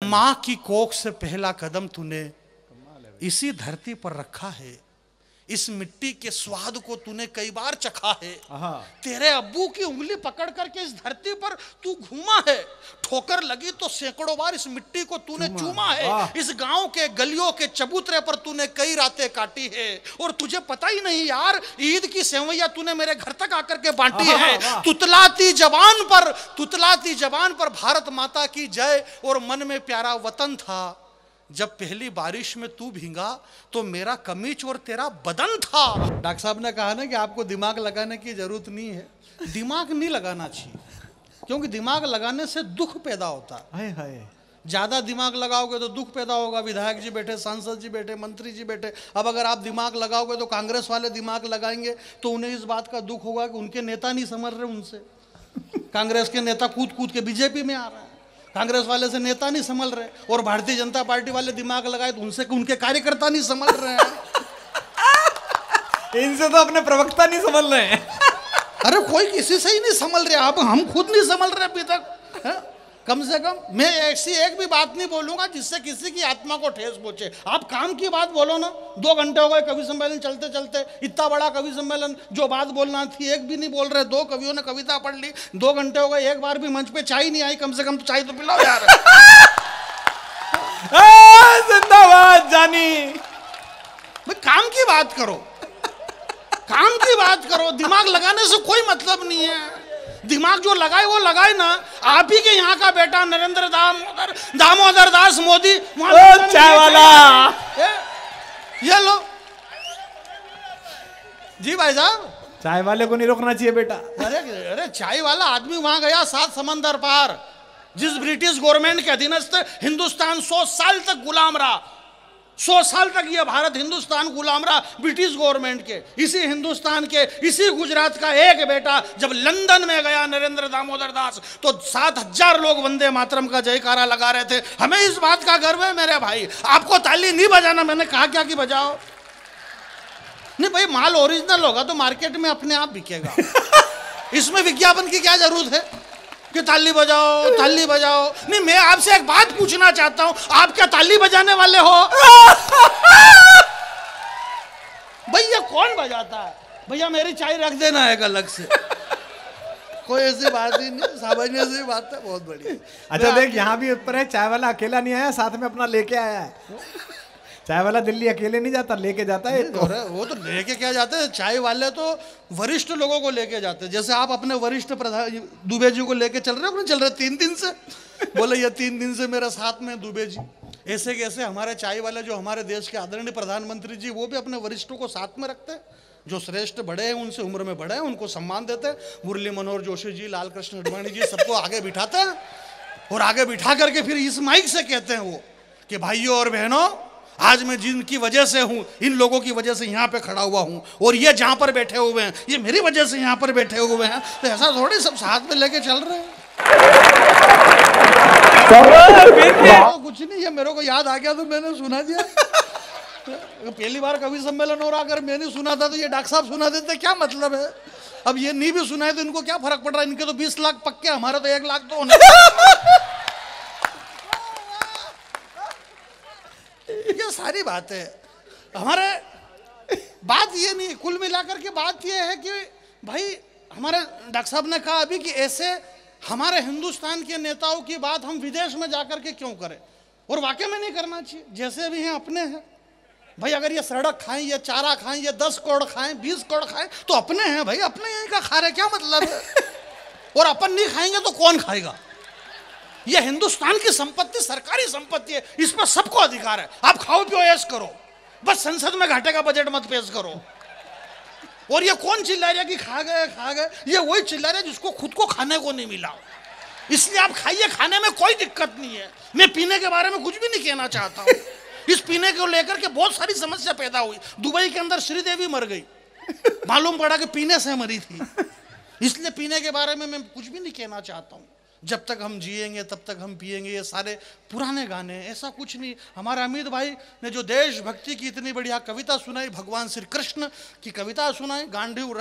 माँ की कोख से पहला कदम तूने इसी धरती पर रखा है, इस मिट्टी के स्वाद को तूने कई बार चखा है। तेरे अब्बू की उंगली पकड़ करके इस धरती पर तू घूमा है, ठोकर लगी तो सैकड़ों बार इस मिट्टी को तूने चूमा है, इस गांव के गलियों के चबूतरे पर तूने कई रातें काटी है। और तुझे पता ही नहीं यार, ईद की सेवैया तूने मेरे घर तक आकर के बांटी है। तुतलाती जबान पर भारत माता की जय और मन में प्यारा वतन था। जब पहली बारिश में तू भींगा तो मेरा कमीज और तेरा बदन था। डॉक्टर साहब ने कहा ना कि आपको दिमाग लगाने की जरूरत नहीं है। दिमाग नहीं लगाना चाहिए, क्योंकि दिमाग लगाने से दुख पैदा होता है। ज्यादा दिमाग लगाओगे तो दुख पैदा होगा। विधायक जी बैठे, सांसद जी बैठे, मंत्री जी बैठे। अब अगर आप दिमाग लगाओगे तो कांग्रेस वाले दिमाग लगाएंगे तो उन्हें इस बात का दुख होगा कि उनके नेता नहीं समझ रहे उनसे। कांग्रेस के नेता कूद कूद के बीजेपी में आ रहा है, कांग्रेस वाले से नेता नहीं संभल रहे, और भारतीय जनता पार्टी वाले दिमाग लगाए तो उनसे उनके कार्यकर्ता नहीं संभल रहे हैं। इनसे तो अपने प्रवक्ता नहीं संभल रहे हैं। अरे कोई किसी से ही नहीं संभल रहे, अब हम खुद नहीं संभल रहे अभी तक है? कम से कम मैं ऐसी एक भी बात नहीं बोलूंगा जिससे किसी की आत्मा को ठेस पहुंचे। आप काम की बात बोलो ना। 2 घंटे हो गए कवि सम्मेलन चलते चलते, इतना बड़ा कवि सम्मेलन, जो बात बोलना थी एक भी नहीं बोल रहे। 2 कवियों ने कविता पढ़ ली, 2 घंटे हो गए, एक बार भी मंच पे चाय नहीं आई। कम से कम तो चाय तो पिलाओ यार। जिंदाबाद जानी। भाई काम की बात करो, काम की बात करो। दिमाग लगाने से कोई मतलब नहीं है। दिमाग जो लगाए वो लगाए ना। आप ही के यहाँ का बेटा नरेंद्र दामोदर दास मोदी चाय वाला, ये लो जी भाई साहब, चाय वाले को नहीं रोकना चाहिए बेटा। अरे चाय वाला आदमी वहां गया 7 समंदर पार। जिस ब्रिटिश गवर्नमेंट के अधीनस्थ हिंदुस्तान 100 साल तक गुलाम रहा, 100 साल तक ये भारत हिंदुस्तान गुलाम रहा ब्रिटिश गवर्नमेंट के। इसी हिंदुस्तान के, इसी गुजरात का एक बेटा जब लंदन में गया नरेंद्र दामोदर दास, तो 7000 लोग वंदे मातरम का जयकारा लगा रहे थे। हमें इस बात का गर्व है मेरे भाई। आपको ताली नहीं बजाना, मैंने कहा क्या कि बजाओ। नहीं भाई, माल ओरिजिनल होगा तो मार्केट में अपने आप बिकेगा। इसमें विज्ञापन की क्या जरूरत है कि ताली बजाओ ताली बजाओ। नहीं, मैं आपसे एक बात पूछना चाहता हूं, आप क्या ताली बजाने वाले हो? भैया कौन बजाता है? भैया मेरी चाय रख देना है अलग से। कोई ऐसी बात ही नहीं, सामान्य सी बात है, बहुत बढ़िया। अच्छा देख, यहाँ भी ऊपर है, चाय वाला अकेला नहीं आया, साथ में अपना लेके आया है। चाय वाला दिल्ली अकेले नहीं जाता, लेके जाता है। वो तो लेके क्या जाते हैं, चाय वाले तो वरिष्ठ लोगों को लेके जाते हैं। जैसे आप अपने वरिष्ठ प्रधान दुबे जी को लेके चल रहे हो, चल रहे 3 दिन से, बोले ये 3 दिन से मेरे साथ में दुबे जी। ऐसे कैसे हमारे चाय वाले जो हमारे देश के आदरणीय प्रधानमंत्री जी, वो भी अपने वरिष्ठों को साथ में रखते हैं। जो श्रेष्ठ बड़े हैं, उनसे उम्र में बड़े हैं, उनको सम्मान देते हैं। मुरली मनोहर जोशी जी, लाल कृष्ण अडवाणी जी, सबको आगे बिठाते हैं, और आगे बिठा करके फिर इस माइक से कहते हैं वो कि भाइयों और बहनों, आज मैं जिनकी वजह से हूं, इन लोगों की वजह से यहाँ पे खड़ा हुआ हूं, और ये जहां पर बैठे हुए हैं, ये मेरी वजह से यहाँ पर बैठे हुए हैं। तो ऐसा थोड़ी सब साथ में लेके चल रहे हैं। तो कुछ नहीं, ये मेरे को याद आ गया तो मैंने सुना दिया। पहली बार कवि सम्मेलन हो रहा, अगर मैंने सुना था तो ये डॉक्टर साहब सुना देते, क्या मतलब है? अब ये नहीं भी सुनाए तो इनको क्या फर्क पड़ रहा है? इनके तो 20 लाख पक्के, हमारे तो 1 लाख तो होने। ये सारी बात है हमारे। बात ये नहीं, कुल मिलाकर के बात ये है कि भाई हमारे डॉक्टर साहब ने कहा अभी कि ऐसे हमारे हिंदुस्तान के नेताओं की बात हम विदेश में जाकर के क्यों करें, और वाकई में नहीं करना चाहिए। जैसे भी हैं अपने हैं भाई, अगर ये सड़क खाएं, ये चारा खाएं, ये 10 करोड़ खाएं, 20 करोड़ खाएं, तो अपने हैं भाई, अपने यहीं का खा रहे, क्या मतलब है? और अपन नहीं खाएंगे तो कौन खाएगा? ये हिंदुस्तान की संपत्ति सरकारी संपत्ति है, इस पर सबको अधिकार है। आप खाओ पियो ऐश करो, बस संसद में घाटे का बजट मत पेश करो। और ये कौन चिल्ला रहा है कि खा गए? ये वही चिल्ला रहा है जिसको खुद को खाने को नहीं मिला। इसलिए आप खाइए, खाने में कोई दिक्कत नहीं है। मैं पीने के बारे में कुछ भी नहीं कहना चाहता हूँ। इस पीने को लेकर के बहुत सारी समस्या पैदा हुई। दुबई के अंदर श्रीदेवी मर गई, मालूम पड़ा कि पीने से मरी थी। इसलिए पीने के बारे में मैं कुछ भी नहीं कहना चाहता हूँ। जब तक हम जिएंगे तब तक हम पिएंगे, ये सारे पुराने गाने हैं। ऐसा कुछ नहीं। हमारे अमित भाई ने जो देशभक्ति की इतनी बढ़िया कविता सुनाई, भगवान श्री कृष्ण की कविता सुनाई, गांडीव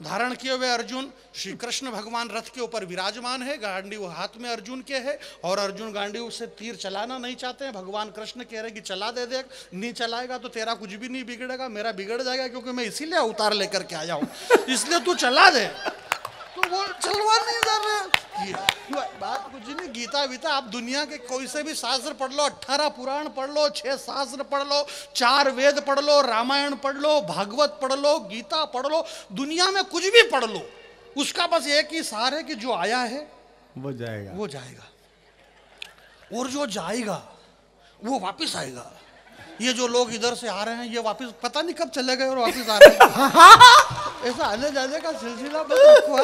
धारण किए हुए अर्जुन, श्री कृष्ण भगवान रथ के ऊपर विराजमान है, गांडीव हाथ में अर्जुन के है, और अर्जुन गांडीव से तीर चलाना नहीं चाहते हैं। भगवान कृष्ण कह रहे कि चला दे, देख नहीं चलाएगा तो तेरा कुछ भी नहीं बिगड़ेगा, मेरा बिगड़ जाएगा, क्योंकि मैं इसीलिए अवतार लेकर के आया हूँ, इसलिए तू चला दे। तो वो चलवा नहीं कर रहे। बात कुछ नहीं। गीता वीता आप दुनिया के कोई से भी शास्त्र पढ़ लो, 18 पुराण पढ़ लो, 6 शास्त्र पढ़ लो, 4 वेद पढ़ लो, रामायण पढ़ लो, भागवत पढ़ लो, गीता पढ़ लो, दुनिया में कुछ भी पढ़ लो, उसका बस एक ही सार है कि जो आया है वो जाएगा, वो जाएगा, और जो जाएगा वो वापिस आएगा। ये जो लोग इधर से आ रहे हैं ये वापस पता नहीं कब चले गए और वापस आ रहे हैं। ऐसा आने जाने का सिलसिला बस रखो,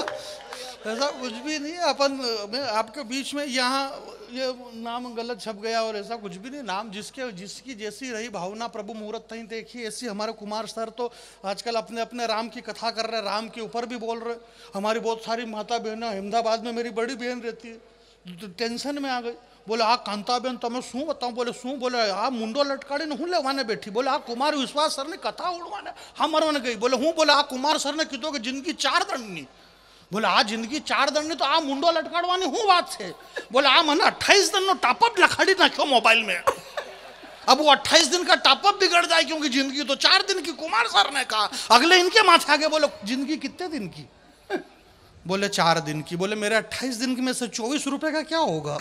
ऐसा कुछ भी नहीं है। अपन मैं आपके बीच में यहाँ ये नाम गलत छप गया और ऐसा कुछ भी नहीं। नाम जिसकी जैसी रही भावना प्रभु मुहूर्त नहीं देखी, ऐसी हमारे कुमार सर तो आजकल अपने अपने राम की कथा कर रहे हैं, राम के ऊपर भी बोल रहे। हमारी बहुत सारी माता बहनें, अहमदाबाद में मेरी बड़ी बहन रहती है, टेंशन में आ गई। बोले आ कांताबेन तमें शू बताऊँ? बोले शू? बोले आ मुंडो लटकाड़ी ने हूँ लेवाने बैठी। बोले आ कुमार विश्वास सर ने कथा उड़वाने हम मरवाने गई। बोले हूँ? बोले आ कुमार सर ने कीधो कि जिंदगी 4 दंडनी। बोले आ जिंदगी 4 दंडनी तो आ मुंडो लटकाड़वानी हूँ बात है। बोले आ मैंने 28 दिन नो टॉपअप लखाड़ी नाख्यो मोबाइल में, अब वो 28 दिन का टॉपअप बिगड़ जाए, क्योंकि जिंदगी तो 4 दिन की। कुमार सर ने कहा, अगले इनके माथे आगे बोलो जिंदगी कितने दिन की? बोले 4 दिन की। बोले मेरे 28 दिन की में से 24 रुपए का क्या होगा?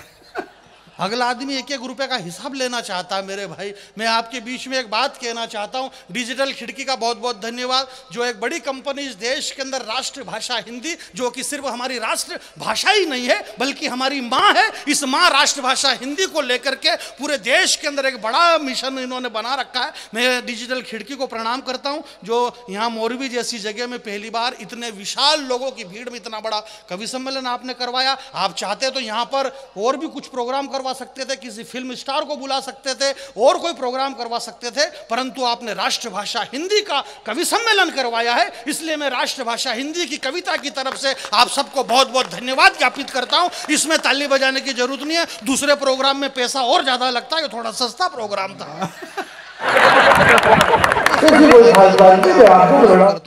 अगला आदमी 1-1 रुपए का हिसाब लेना चाहता है। मेरे भाई मैं आपके बीच में एक बात कहना चाहता हूं, डिजिटल खिड़की का बहुत बहुत धन्यवाद, जो एक बड़ी कंपनी इस देश के अंदर राष्ट्रभाषा हिंदी, जो कि सिर्फ हमारी राष्ट्र भाषा ही नहीं है बल्कि हमारी माँ है, इस माँ राष्ट्रभाषा हिंदी को लेकर के पूरे देश के अंदर एक बड़ा मिशन इन्होंने बना रखा है। मैं डिजिटल खिड़की को प्रणाम करता हूँ, जो यहाँ मोरबी जैसी जगह में पहली बार इतने विशाल लोगों की भीड़ में इतना बड़ा कवि सम्मेलन आपने करवाया। आप चाहते तो यहाँ पर और भी कुछ प्रोग्राम करवा सकते थे, किसी फिल्म स्टार को बुला सकते थे और कोई प्रोग्राम करवा सकते थे, परंतु आपने राष्ट्रभाषा हिंदी का कवि सम्मेलन करवाया है। इसलिए मैं राष्ट्रभाषा हिंदी की कविता की तरफ से आप सबको बहुत बहुत धन्यवाद ज्ञापित करता हूं। इसमें ताली बजाने की जरूरत नहीं है, दूसरे प्रोग्राम में पैसा और ज्यादा लगता है, ये थोड़ा सस्ता प्रोग्राम था।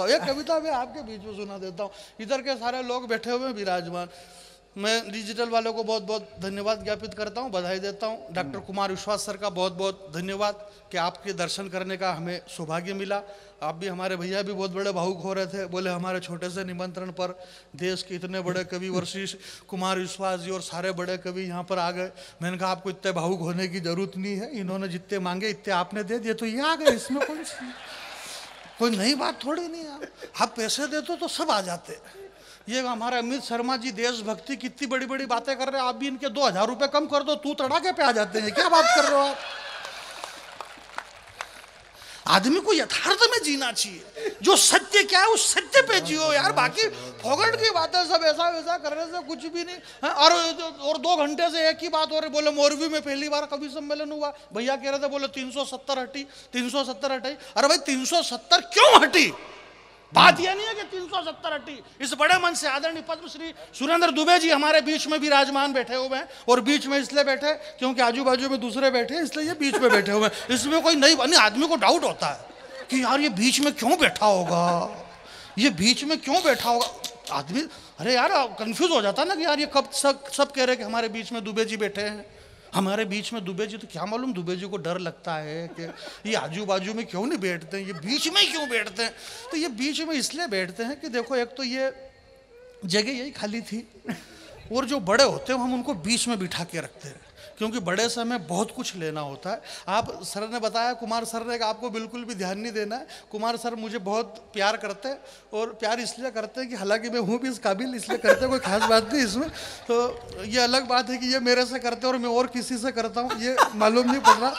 ये कविता मैं आपके बीच में सुना देता हूँ। इधर के सारे लोग बैठे हुए विराजमान, मैं डिजिटल वालों को बहुत बहुत धन्यवाद ज्ञापित करता हूं, बधाई देता हूं। डॉक्टर कुमार विश्वास सर का बहुत बहुत धन्यवाद कि आपके दर्शन करने का हमें सौभाग्य मिला। आप भी, हमारे भैया भी बहुत बड़े भावुक हो रहे थे, बोले हमारे छोटे से निमंत्रण पर देश के इतने बड़े कवि वशिष्ठ कुमार विश्वास जी और सारे बड़े कवि यहाँ पर आ गए। मैंने कहा आपको इतने भावुक होने की जरूरत नहीं है, इन्होंने जितने मांगे इतने आपने दे दिए तो ये आ गए, इसमें कोई नई बात थोड़ी नहीं है। आप पैसे देते तो सब आ जाते। ये हमारे अमित शर्मा जी देशभक्ति कितनी बड़ी बड़ी बातें कर रहे हैं, आप भी इनके 2000 रुपए कम कर दो, तू तड़ाके पे आ जाते हैं। क्या बात कर रहे हो आप? आदमी को यथार्थ में जीना चाहिए, जो सत्य क्या है उस सत्य पे जियो यार, बाकी फोगट की बातें सब ऐसा वैसा करने से कुछ भी नहीं है। और 2 घंटे से एक ही बात हो रही। बोले मोरबी में पहली बार कवि सम्मेलन हुआ, भैया कह रहे थे, बोले 370 हटी, 370 हटाई। अरे भाई 370 क्यों हटी? बात यह नहीं है कि 370 हटी। इस बड़े मन से आदरणीय पद्मश्री सुरेंद्र दुबे जी हमारे बीच में विराजमान बैठे हुए हैं, और बीच में इसलिए बैठे क्योंकि आजू बाजू में दूसरे बैठे हैं, इसलिए ये बीच में बैठे हुए हैं। इसमें कोई नई बनी, आदमी को डाउट होता है कि यार ये बीच में क्यों बैठा होगा, ये बीच में क्यों बैठा होगा। आदमी अरे यार कंफ्यूज हो जाता है ना कि यार ये कब सब कह रहे हैं कि हमारे बीच में दुबे जी बैठे हैं, हमारे बीच में दुबे जी, तो क्या मालूम दुबे जी को डर लगता है कि ये आजू बाजू में क्यों नहीं बैठते हैं, ये बीच में क्यों बैठते हैं। तो ये बीच में इसलिए बैठते हैं कि देखो एक तो ये जगह यही खाली थी, और जो बड़े होते हैं हम उनको बीच में बिठा के रखते हैं, क्योंकि बड़े से हमें बहुत कुछ लेना होता है। आप सर ने बताया, कुमार सर ने, आपको बिल्कुल भी ध्यान नहीं देना है। कुमार सर मुझे बहुत प्यार करते हैं, और प्यार इसलिए करते हैं कि हालांकि मैं हूँ भी इस काबिल, इसलिए करते हैं, कोई खास बात नहीं इसमें। तो ये अलग बात है कि ये मेरे से करते हैं और मैं और किसी से करता हूँ, ये मालूम नहीं पड़ रहा।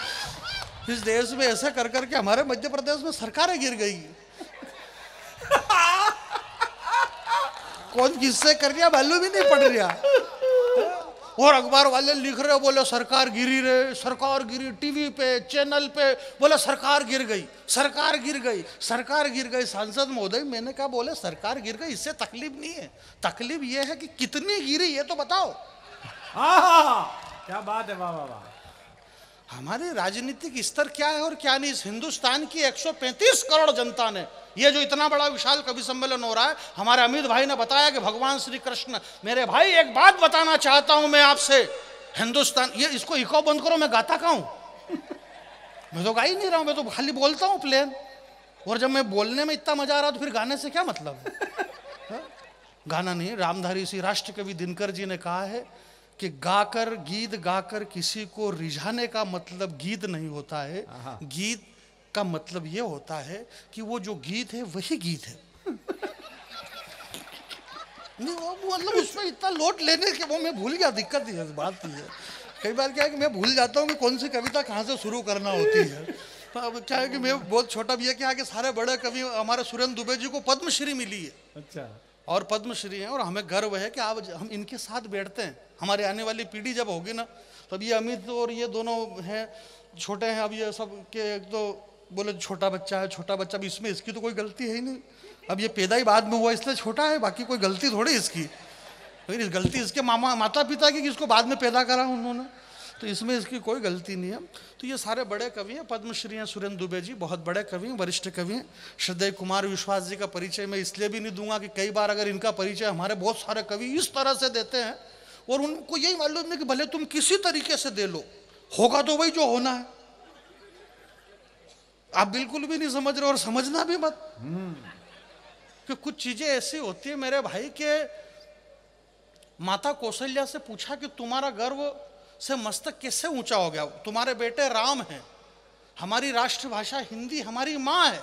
इस देश में ऐसे कर करके हमारे मध्य प्रदेश में सरकारें गिर गई। कौन किससे कर रहा मालूम ही नहीं पड़ रहा, और अखबार वाले लिख रहे, बोले सरकार गिरी रे, सरकार गिरी, टीवी पे चैनल पे बोले सरकार गिर गई, सरकार गिर गई, सरकार गिर गई। सांसद महोदय मैंने कहा, बोले सरकार गिर गई, इससे तकलीफ नहीं है, तकलीफ ये है कि कितनी गिरी ये तो बताओ। क्या बात है, वाह वाह वाह। हमारे राजनीतिक स्तर क्या है और क्या नहीं। इस हिंदुस्तान की 135 करोड़ जनता ने, ये जो इतना बड़ा विशाल कवि सम्मेलन हो रहा है, हमारे अमित भाई ने बताया कि भगवान श्री कृष्ण, मेरे भाई एक बात बताना चाहता हूं मैं आपसे, हिंदुस्तान, ये इसको इको बंद करो, मैं गाता कहाँ हूं? मैं तो गा ही नहीं रहा हूं, मैं तो खाली बोलता हूं प्लेन। और जब मैं बोलने में इतना मजा आ रहा तो फिर गाने से क्या मतलब है? गाना नहीं। रामधारी सिंह राष्ट्र कवि दिनकर जी ने कहा है कि गाकर, गीत गाकर किसी को रिझाने का मतलब गीत नहीं होता है, गीत का मतलब ये होता है कि वो जो गीत है वही गीत है। नहीं वो मतलब उसमें इतना लोट लेने के वो मैं भूल गया, दिक्कत ही है, बात ही है। कई बार क्या है कि मैं भूल जाता हूँ कि कौन सी कविता कहाँ से शुरू करना होती है। तो अब क्या है कि मैं बहुत छोटा भी है, क्या है कि सारे बड़े कवि, हमारे सुरेंद्र दुबे जी को पद्मश्री मिली है। अच्छा। और पद्मश्री हैं और हमें गर्व है कि आप हम इनके साथ बैठते हैं। हमारे आने वाली पीढ़ी जब होगी ना, तब ये अमित और ये दोनों हैं, छोटे हैं, अब ये सब के एक तो बोले छोटा बच्चा है, छोटा बच्चा, भी इसमें इसकी तो कोई गलती है ही नहीं। अब ये पैदा ही बाद में हुआ इसलिए छोटा है, बाकी कोई गलती थोड़ी इसकी। फिर इस गलती इसके माता पिता की कि इसको बाद में पैदा करा उन्होंने, तो इसमें इसकी कोई गलती नहीं है। तो ये सारे बड़े कवि हैं, पद्मश्री हैं सुरेंद्र दुबे जी, बहुत बड़े कवि हैं, वरिष्ठ कवि हैं। श्रद्धेय कुमार विश्वास जी का परिचय मैं इसलिए भी नहीं दूंगा कि कई बार अगर इनका परिचय हमारे बहुत सारे कवि इस तरह से देते हैं और उनको यही मालूम है कि भले तुम किसी तरीके से दे लो, होगा तो वही जो होना है। आप बिल्कुल भी नहीं समझ रहे और समझना भी मत, कि कुछ चीजें ऐसी होती है मेरे भाई के। माता कौशल्या से पूछा कि तुम्हारा गर्व से मस्तक कैसे ऊंचा हो गया? तुम्हारे बेटे राम हैं, हमारी राष्ट्रभाषा हिंदी, हमारी माँ है,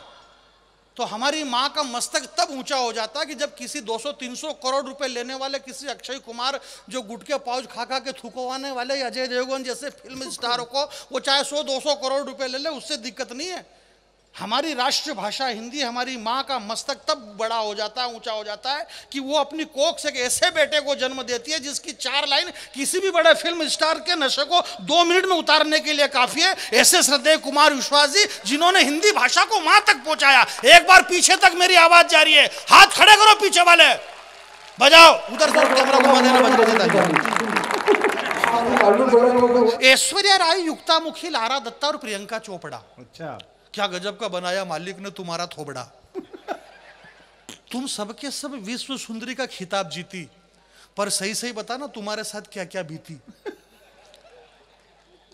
तो हमारी माँ का मस्तक तब ऊंचा हो जाता है कि जब किसी 200-300 करोड़ रुपए लेने वाले किसी अक्षय कुमार जो गुटके पाउच खा खा के थूकवाने वाले अजय देवगन जैसे फिल्म स्टारों को वो चाहे 100-200 करोड़ रुपए ले ले, उससे दिक्कत नहीं है। हमारी राष्ट्रभाषा हिंदी, हमारी माँ का मस्तक तब बड़ा हो जाता है, ऊंचा हो जाता है कि वो अपनी कोख से एक ऐसे बेटे को जन्म देती है जिसकी 4 लाइन किसी भी बड़े फिल्म स्टार के नशे को 2 मिनट में उतारने के लिए काफी है। ऐसे श्रद्धेय कुमार विश्वास जी जिन्होंने हिंदी भाषा को माँ तक पहुंचाया। एक बार पीछे तक मेरी आवाज जा रही है, हाथ खड़े करो पीछे वाले, बजाओ उधर से कैमरा घुमा देना, बजा। ऐश्वर्या राय, युक्तामुखी, लारा दत्ता और प्रियंका चोपड़ा। अच्छा, क्या गजब का बनाया मालिक ने तुम्हारा थोबड़ा। तुम सबके सब विश्व सुंदरी का खिताब जीती, पर सही सही बता ना तुम्हारे साथ क्या क्या बीती।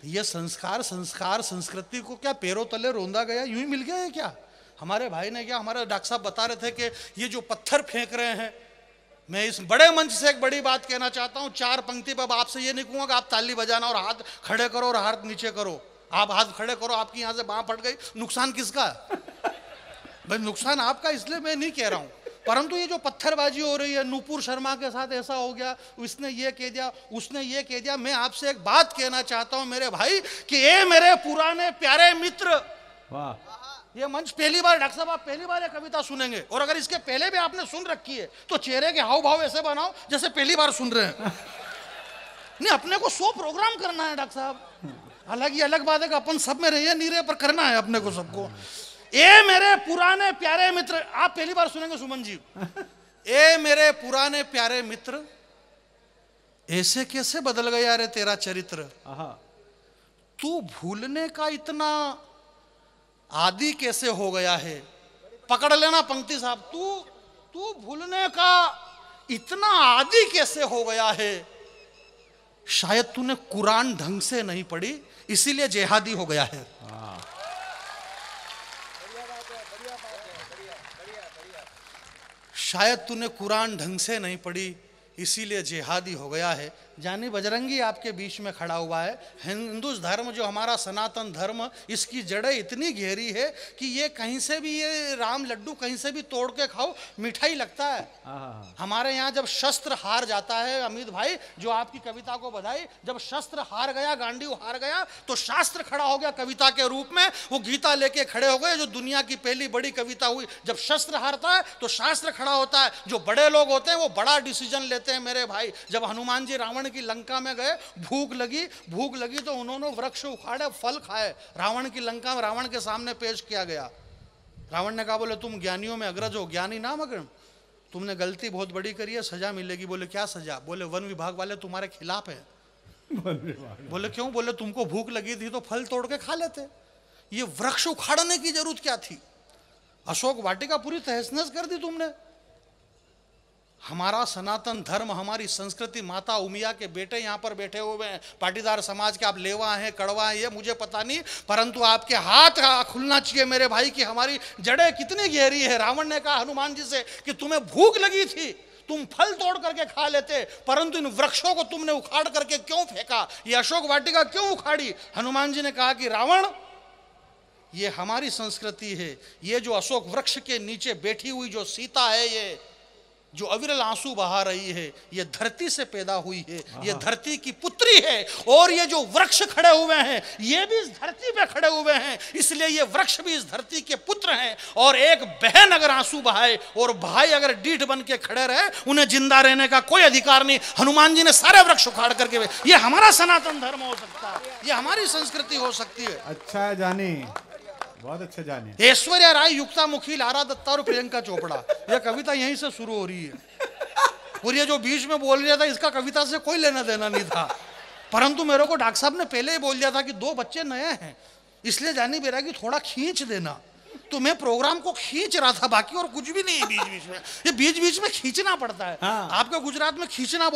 ये संस्कार संस्कृति को क्या पैरों तले रोंदा गया, यूं ही मिल गया है क्या? हमारे भाई ने क्या, हमारे डॉक्टर साहब बता रहे थे कि ये जो पत्थर फेंक रहे हैं, मैं इस बड़े मंच से एक बड़ी बात कहना चाहता हूं। 4 पंक्ति पर आपसे ये नहीं कहूंगा कि आप ताली बजाना और हाथ खड़े करो और हाथ नीचे करो। आप हाथ खड़े करो, आपकी यहां से बांह फट गई, नुकसान किसका है भाई? नुकसान आपका, इसलिए मैं नहीं कह रहा हूं। परंतु ये जो पत्थरबाजी हो रही है, नूपुर शर्मा के साथ ऐसा हो गया, उसने ये कह दिया, उसने ये कह दिया, मैं आपसे एक बात कहना चाहता हूं मेरे भाई कि ये मेरे पुराने प्यारे मित्र। वाह, ये मंच पहली बार, डॉक्टर साहब आप पहली बार ये कविता सुनेंगे, और अगर इसके पहले भी आपने सुन रखी है तो चेहरे के हाव भाव ऐसे बनाओ जैसे पहली बार सुन रहे हैं। नहीं, अपने को 100 प्रोग्राम करना है डॉक्टर साहब। हालांकि अलग बात है कि अपन सब में रहे नहीं रहे, पर करना है अपने को सबको। ए मेरे पुराने प्यारे मित्र, आप पहली बार सुनेंगे सुमन जी। ए मेरे पुराने प्यारे मित्र, ऐसे कैसे बदल गया रे तेरा चरित्र? तू भूलने का इतना आदि कैसे हो गया है? पकड़ लेना पंक्ति साहब, तू भूलने का इतना आदि कैसे हो गया है? शायद तूने कुरान ढंग से नहीं पढ़ी, इसीलिए जेहादी हो गया है। शायद तूने कुरान ढंग से नहीं पढ़ी, इसीलिए जिहादी हो गया है। जानी बजरंगी आपके बीच में खड़ा हुआ है। हिंदू धर्म जो हमारा सनातन धर्म, इसकी जड़ें इतनी गहरी है कि ये कहीं से भी, ये राम लड्डू कहीं से भी तोड़ के खाओ मिठाई लगता है। हमारे यहाँ जब शस्त्र हार जाता है, अमित भाई जो आपकी कविता को बधाई, जब शस्त्र हार गया, गांडीव हार गया, तो शास्त्र खड़ा हो गया कविता के रूप में। वो गीता लेके खड़े हो गए, जो दुनिया की पहली बड़ी कविता हुई। जब शस्त्र हारता है तो शास्त्र खड़ा होता है। जो बड़े लोग होते हैं वो बड़ा डिसीजन लेते हैं मेरे भाई। जब हनुमान जी रावण की लंका में गए, भूख लगी तो उन्होंने वृक्ष उखाड़े, फल खाए। रावण की लंका में रावण के सामने पेश किया गया। रावण ने कहा, बोले तुम ज्ञानियों में अग्रज हो, ज्ञानी नाम अग्र, तुमने गलती बहुत बड़ी करी है, सजा मिलेगी। बोले क्या सजा? बोले वन विभाग वाले तुम्हारे खिलाफ है, बोले क्यों? बोले तुमको भूख लगी थी तो फल तोड़ के खा लेते, ये वृक्ष उखाड़ने की जरूरत क्या थी? अशोक वाटिका पूरी तहस नहस कर दी तुमने। हमारा सनातन धर्म, हमारी संस्कृति, माता उमिया के बेटे यहाँ पर बैठे हुए हैं, पाटीदार समाज के, आप लेवा हैं कड़वा हैं ये मुझे पता नहीं, परंतु आपके हाथ खुलना चाहिए मेरे भाई कि हमारी जड़ें कितनी गहरी है। रावण ने कहा हनुमान जी से कि तुम्हें भूख लगी थी, तुम फल तोड़ करके खा लेते, परंतु इन वृक्षों को तुमने उखाड़ करके क्यों फेंका? ये अशोक वाटिका क्यों उखाड़ी? हनुमान जी ने कहा कि रावण, ये हमारी संस्कृति है, ये जो अशोक वृक्ष के नीचे बैठी हुई जो सीता है, ये जो अविरल आंसू बहा रही है, ये धरती से पैदा हुई है, ये धरती की पुत्री है, और ये जो वृक्ष खड़े हुए हैं ये भी इस धरती पे खड़े हुए हैं, इसलिए ये वृक्ष भी इस धरती के पुत्र हैं। और एक बहन अगर आंसू बहाए और भाई अगर डीठ बन के खड़े रहे, उन्हें जिंदा रहने का कोई अधिकार नहीं। हनुमान जी ने सारे वृक्ष उखाड़ करके, ये हमारा सनातन धर्म हो सकता है, ये हमारी संस्कृति हो सकती है। अच्छा है जानी, बहुत अच्छे जाने। ऐश्वर्या राय, युक्ता मुखी, लारा दत्ता और प्रियंका चोपड़ा, यह कविता यहीं से शुरू हो रही है। और ये जो बीच में बोल रहा था इसका कविता से कोई लेना देना नहीं था, परंतु मेरे को डॉक्टर साहब ने पहले ही बोल दिया था कि 2 बच्चे नए हैं, इसलिए जानी बेरा की थोड़ा खींच देना। तो मैं प्रोग्राम को खींच रहा था, बाकी और कुछ भी नहीं है। बीच बीच में ये बीच बीच में खींचना पड़ता है। आपके गुजरात में खींचना